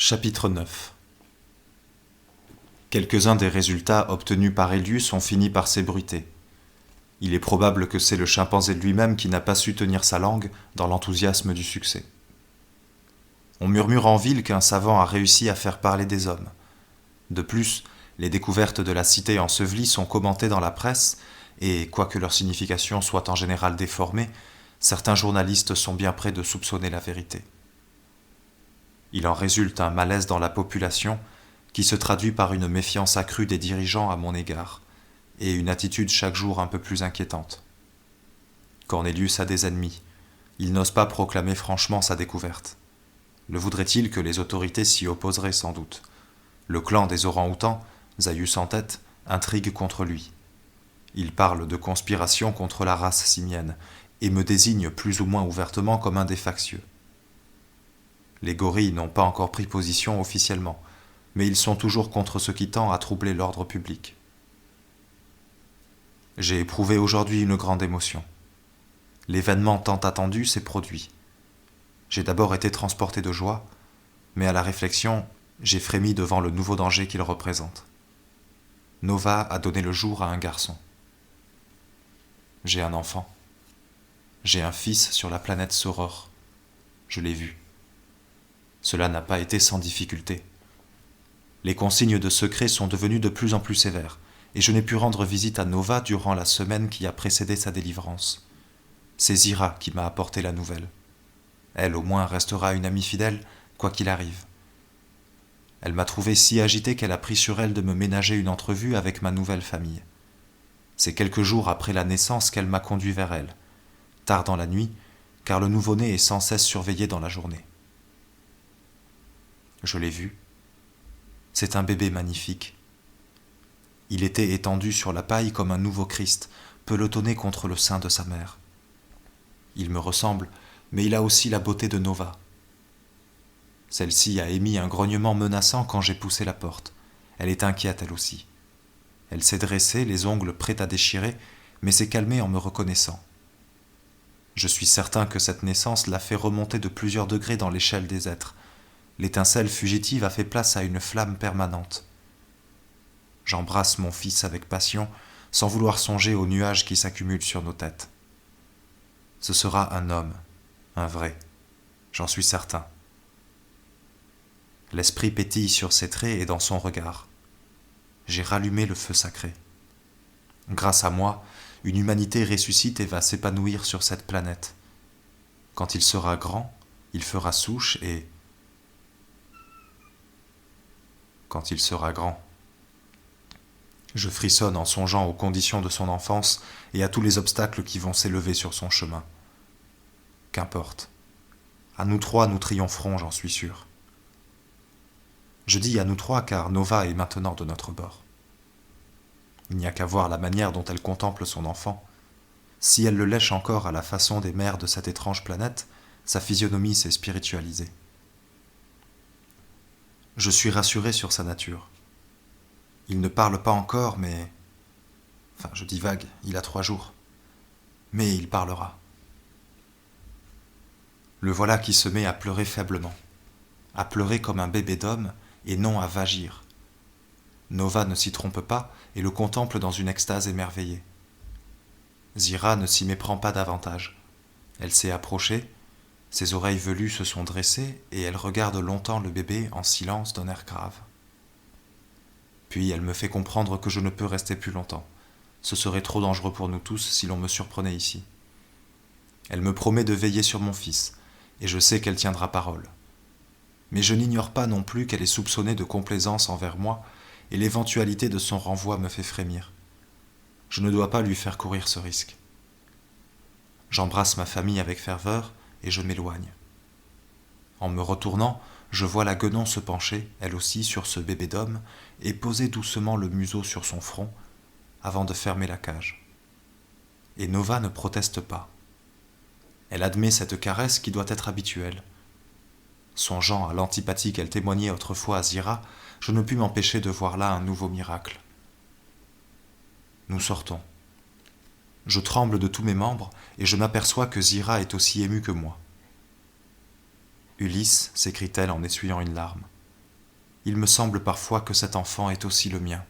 Chapitre 9. Quelques-uns des résultats obtenus par Elius ont fini par s'ébruiter. Il est probable que c'est le chimpanzé lui-même qui n'a pas su tenir sa langue dans l'enthousiasme du succès. On murmure en ville qu'un savant a réussi à faire parler des hommes. De plus, les découvertes de la cité ensevelie sont commentées dans la presse et, quoique leur signification soit en général déformée, certains journalistes sont bien près de soupçonner la vérité. Il en résulte un malaise dans la population qui se traduit par une méfiance accrue des dirigeants à mon égard et une attitude chaque jour un peu plus inquiétante. Cornelius a des ennemis. Il n'ose pas proclamer franchement sa découverte. Le voudrait-il que les autorités s'y opposeraient sans doute. Le clan des orang-outans, Zaius en tête, intrigue contre lui. Il parle de conspiration contre la race simienne et me désigne plus ou moins ouvertement comme un des factieux. Les gorilles n'ont pas encore pris position officiellement, mais ils sont toujours contre ce qui tend à troubler l'ordre public. J'ai éprouvé aujourd'hui une grande émotion. L'événement tant attendu s'est produit. J'ai d'abord été transporté de joie, mais à la réflexion, j'ai frémi devant le nouveau danger qu'il représente. Nova a donné le jour à un garçon. J'ai un enfant. J'ai un fils sur la planète Sauror. Je l'ai vu. Cela n'a pas été sans difficulté. Les consignes de secret sont devenues de plus en plus sévères, et je n'ai pu rendre visite à Nova durant la semaine qui a précédé sa délivrance. C'est Zira qui m'a apporté la nouvelle. Elle, au moins, restera une amie fidèle, quoi qu'il arrive. Elle m'a trouvé si agité qu'elle a pris sur elle de me ménager une entrevue avec ma nouvelle famille. C'est quelques jours après la naissance qu'elle m'a conduit vers elle, tard dans la nuit, car le nouveau-né est sans cesse surveillé dans la journée. Je l'ai vu. C'est un bébé magnifique. Il était étendu sur la paille comme un nouveau Christ, pelotonné contre le sein de sa mère. Il me ressemble, mais il a aussi la beauté de Nova. Celle-ci a émis un grognement menaçant quand j'ai poussé la porte. Elle est inquiète elle aussi. Elle s'est dressée, les ongles prêts à déchirer, mais s'est calmée en me reconnaissant. Je suis certain que cette naissance l'a fait remonter de plusieurs degrés dans l'échelle des êtres. L'étincelle fugitive a fait place à une flamme permanente. J'embrasse mon fils avec passion, sans vouloir songer aux nuages qui s'accumulent sur nos têtes. Ce sera un homme, un vrai, j'en suis certain. L'esprit pétille sur ses traits et dans son regard. J'ai rallumé le feu sacré. Grâce à moi, une humanité ressuscite et va s'épanouir sur cette planète. Quand il sera grand, il fera souche et... Quand il sera grand. Je frissonne en songeant aux conditions de son enfance et à tous les obstacles qui vont s'élever sur son chemin. Qu'importe. À nous trois, nous triompherons, j'en suis sûr. Je dis à nous trois car Nova est maintenant de notre bord. Il n'y a qu'à voir la manière dont elle contemple son enfant. Si elle le lèche encore à la façon des mères de cette étrange planète, sa physionomie s'est spiritualisée. Je suis rassuré sur sa nature. Il ne parle pas encore, mais... Enfin, je divague, il a 3 jours. Mais il parlera. Le voilà qui se met à pleurer faiblement. À pleurer comme un bébé d'homme et non à vagir. Nova ne s'y trompe pas et le contemple dans une extase émerveillée. Zira ne s'y méprend pas davantage. Elle s'est approchée, ses oreilles velues se sont dressées et elle regarde longtemps le bébé en silence d'un air grave. Puis elle me fait comprendre que je ne peux rester plus longtemps. Ce serait trop dangereux pour nous tous si l'on me surprenait ici. Elle me promet de veiller sur mon fils, et je sais qu'elle tiendra parole. Mais je n'ignore pas non plus qu'elle est soupçonnée de complaisance envers moi, et l'éventualité de son renvoi me fait frémir. Je ne dois pas lui faire courir ce risque. J'embrasse ma famille avec ferveur, et je m'éloigne. En me retournant, je vois la guenon se pencher, elle aussi, sur ce bébé d'homme, et poser doucement le museau sur son front, avant de fermer la cage. Et Nova ne proteste pas. Elle admet cette caresse qui doit être habituelle. Songeant à l'antipathie qu'elle témoignait autrefois à Zira, je ne pus m'empêcher de voir là un nouveau miracle. Nous sortons. Je tremble de tous mes membres, et je m'aperçois que Zira est aussi émue que moi. « Ulysse » s'écrie-t-elle en essuyant une larme. il me semble parfois que cet enfant est aussi le mien.